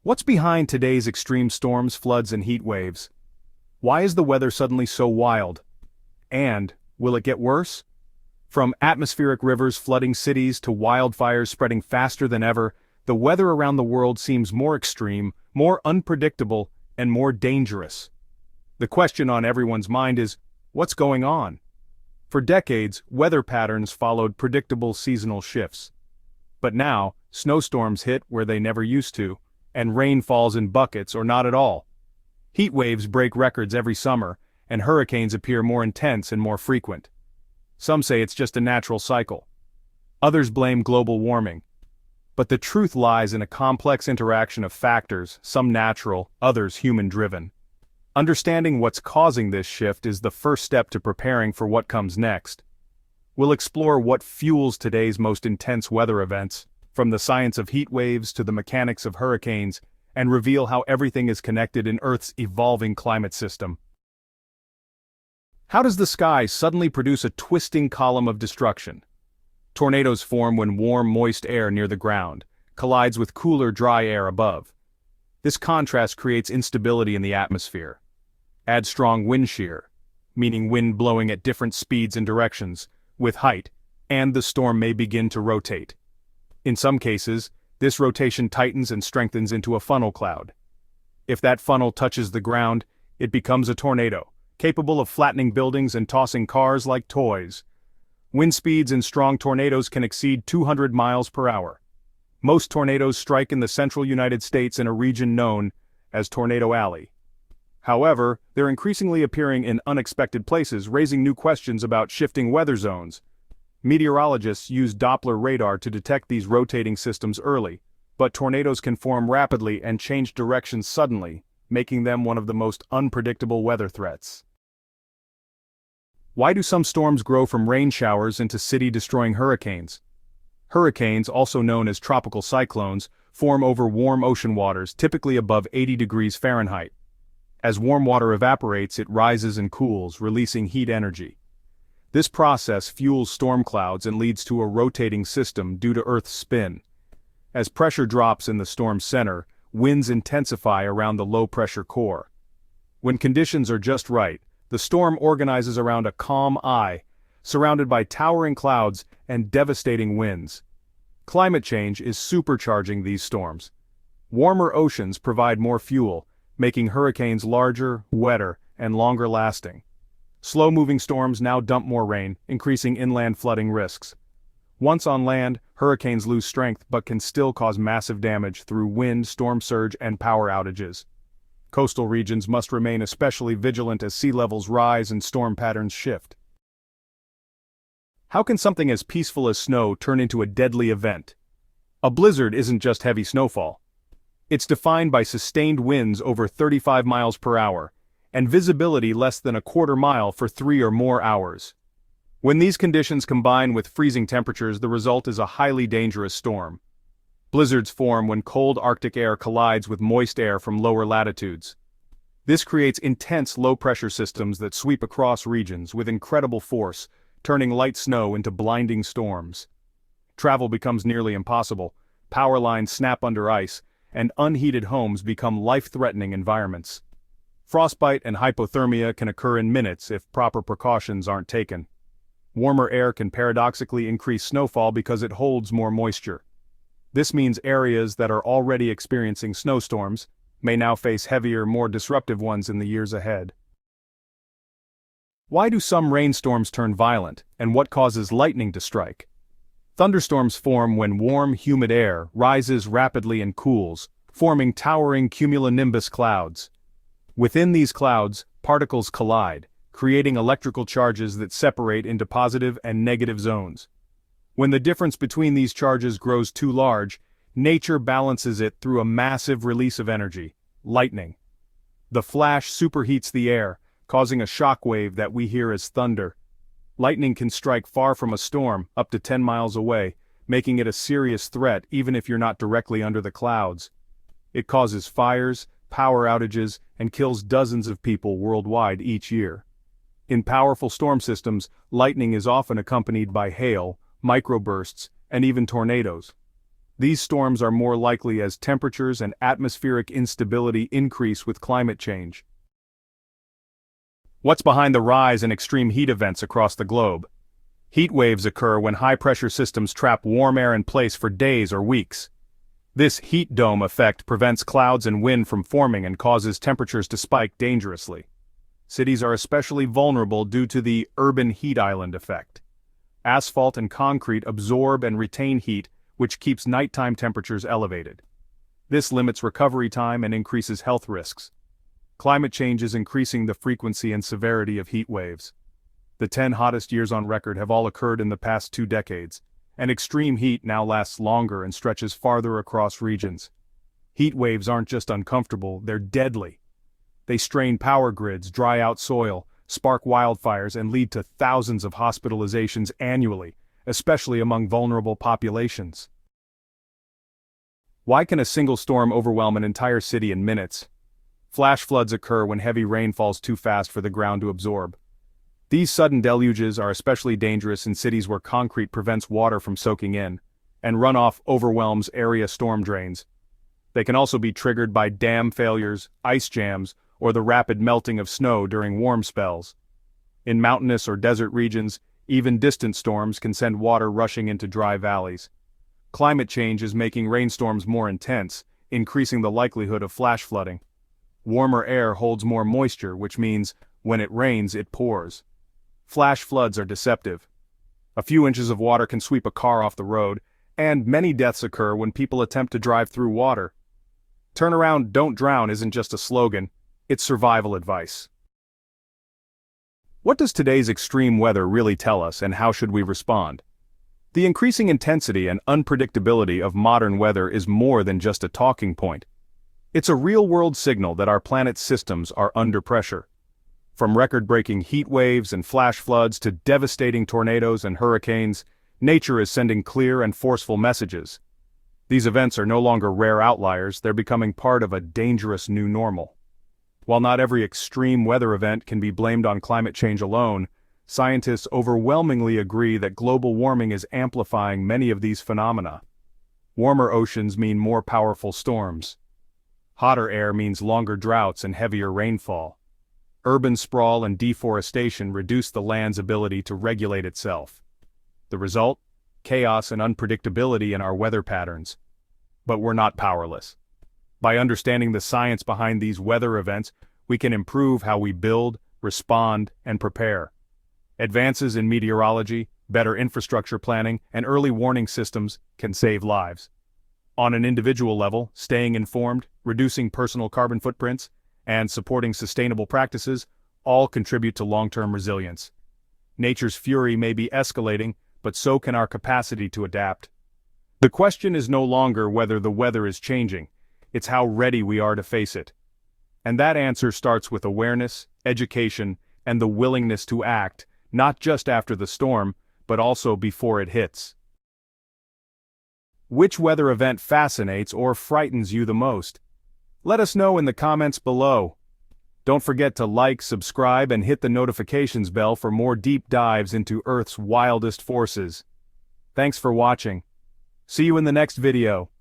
What's behind today's extreme storms, floods, and heat waves? Why is the weather suddenly so wild? And, will it get worse? From atmospheric rivers flooding cities to wildfires spreading faster than ever, the weather around the world seems more extreme, more unpredictable, and more dangerous. The question on everyone's mind is, what's going on? For decades, weather patterns followed predictable seasonal shifts. But now, snowstorms hit where they never used to, and rain falls in buckets or not at all. Heat waves break records every summer, and hurricanes appear more intense and more frequent. Some say it's just a natural cycle. Others blame global warming. But the truth lies in a complex interaction of factors, some natural, others human-driven. Understanding what's causing this shift is the first step to preparing for what comes next. We'll explore what fuels today's most intense weather events, from the science of heat waves to the mechanics of hurricanes, and reveal how everything is connected in Earth's evolving climate system. How does the sky suddenly produce a twisting column of destruction? Tornadoes form when warm, moist air near the ground collides with cooler, dry air above. This contrast creates instability in the atmosphere. Add strong wind shear, meaning wind blowing at different speeds and directions, with height, and the storm may begin to rotate. In some cases, this rotation tightens and strengthens into a funnel cloud. If that funnel touches the ground, it becomes a tornado, capable of flattening buildings and tossing cars like toys. Wind speeds in strong tornadoes can exceed 200 miles per hour. Most tornadoes strike in the central United States in a region known as Tornado Alley. However, they're increasingly appearing in unexpected places, raising new questions about shifting weather zones. Meteorologists use Doppler radar to detect these rotating systems early, but tornadoes can form rapidly and change direction suddenly, making them one of the most unpredictable weather threats. Why do some storms grow from rain showers into city-destroying hurricanes? Hurricanes, also known as tropical cyclones, form over warm ocean waters, typically above 80 degrees Fahrenheit. As warm water evaporates, it rises and cools, releasing heat energy. This process fuels storm clouds and leads to a rotating system due to Earth's spin. As pressure drops in the storm's center, winds intensify around the low-pressure core. When conditions are just right, the storm organizes around a calm eye, surrounded by towering clouds and devastating winds. Climate change is supercharging these storms. Warmer oceans provide more fuel, making hurricanes larger, wetter, and longer lasting. Slow-moving storms now dump more rain, increasing inland flooding risks. Once on land, hurricanes lose strength but can still cause massive damage through wind, storm surge, and power outages. Coastal regions must remain especially vigilant as sea levels rise and storm patterns shift. How can something as peaceful as snow turn into a deadly event? A blizzard isn't just heavy snowfall. It's defined by sustained winds over 35 miles per hour, and visibility less than a quarter mile for 3 or more hours. When these conditions combine with freezing temperatures, the result is a highly dangerous storm. Blizzards form when cold Arctic air collides with moist air from lower latitudes. This creates intense low-pressure systems that sweep across regions with incredible force, turning light snow into blinding storms. Travel becomes nearly impossible, power lines snap under ice, and unheated homes become life-threatening environments. Frostbite and hypothermia can occur in minutes if proper precautions aren't taken. Warmer air can paradoxically increase snowfall because it holds more moisture. This means areas that are already experiencing snowstorms may now face heavier, more disruptive ones in the years ahead. Why do some rainstorms turn violent, and what causes lightning to strike? Thunderstorms form when warm, humid air rises rapidly and cools, forming towering cumulonimbus clouds. Within these clouds, particles collide, creating electrical charges that separate into positive and negative zones. When the difference between these charges grows too large, nature balances it through a massive release of energy, lightning. The flash superheats the air, causing a shock wave that we hear as thunder. Lightning can strike far from a storm, up to 10 miles away, making it a serious threat even if you're not directly under the clouds. It causes fires, power outages, and kills dozens of people worldwide each year. In powerful storm systems, lightning is often accompanied by hail, microbursts, and even tornadoes. These storms are more likely as temperatures and atmospheric instability increase with climate change. What's behind the rise in extreme heat events across the globe? Heat waves occur when high-pressure systems trap warm air in place for days or weeks. This heat dome effect prevents clouds and wind from forming and causes temperatures to spike dangerously. Cities are especially vulnerable due to the urban heat island effect. Asphalt and concrete absorb and retain heat, which keeps nighttime temperatures elevated. This limits recovery time and increases health risks. Climate change is increasing the frequency and severity of heat waves. The 10 hottest years on record have all occurred in the past 2 decades, and extreme heat now lasts longer and stretches farther across regions. Heat waves aren't just uncomfortable, they're deadly. They strain power grids, dry out soil, spark wildfires, and lead to thousands of hospitalizations annually, especially among vulnerable populations. Why can a single storm overwhelm an entire city in minutes? Flash floods occur when heavy rain falls too fast for the ground to absorb. These sudden deluges are especially dangerous in cities where concrete prevents water from soaking in, and runoff overwhelms area storm drains. They can also be triggered by dam failures, ice jams, or the rapid melting of snow during warm spells. In mountainous or desert regions, even distant storms can send water rushing into dry valleys. Climate change is making rainstorms more intense, increasing the likelihood of flash flooding. Warmer air holds more moisture, which means, when it rains, it pours. Flash floods are deceptive. A few inches of water can sweep a car off the road, and many deaths occur when people attempt to drive through water. Turn around, don't drown isn't just a slogan, it's survival advice. What does today's extreme weather really tell us, and how should we respond? The increasing intensity and unpredictability of modern weather is more than just a talking point. It's a real-world signal that our planet's systems are under pressure. From record-breaking heat waves and flash floods to devastating tornadoes and hurricanes, nature is sending clear and forceful messages. These events are no longer rare outliers, they're becoming part of a dangerous new normal. While not every extreme weather event can be blamed on climate change alone, scientists overwhelmingly agree that global warming is amplifying many of these phenomena. Warmer oceans mean more powerful storms. Hotter air means longer droughts and heavier rainfall. Urban sprawl and deforestation reduce the land's ability to regulate itself. The result? Chaos and unpredictability in our weather patterns. But we're not powerless. By understanding the science behind these weather events, we can improve how we build, respond, and prepare. Advances in meteorology, better infrastructure planning, and early warning systems can save lives. On an individual level, staying informed, reducing personal carbon footprints, and supporting sustainable practices all contribute to long-term resilience. Nature's fury may be escalating, but so can our capacity to adapt. The question is no longer whether the weather is changing, it's how ready we are to face it. And that answer starts with awareness, education, and the willingness to act, not just after the storm, but also before it hits. Which weather event fascinates or frightens you the most? Let us know in the comments below. Don't forget to like, subscribe, and hit the notifications bell for more deep dives into Earth's wildest forces. Thanks for watching. See you in the next video.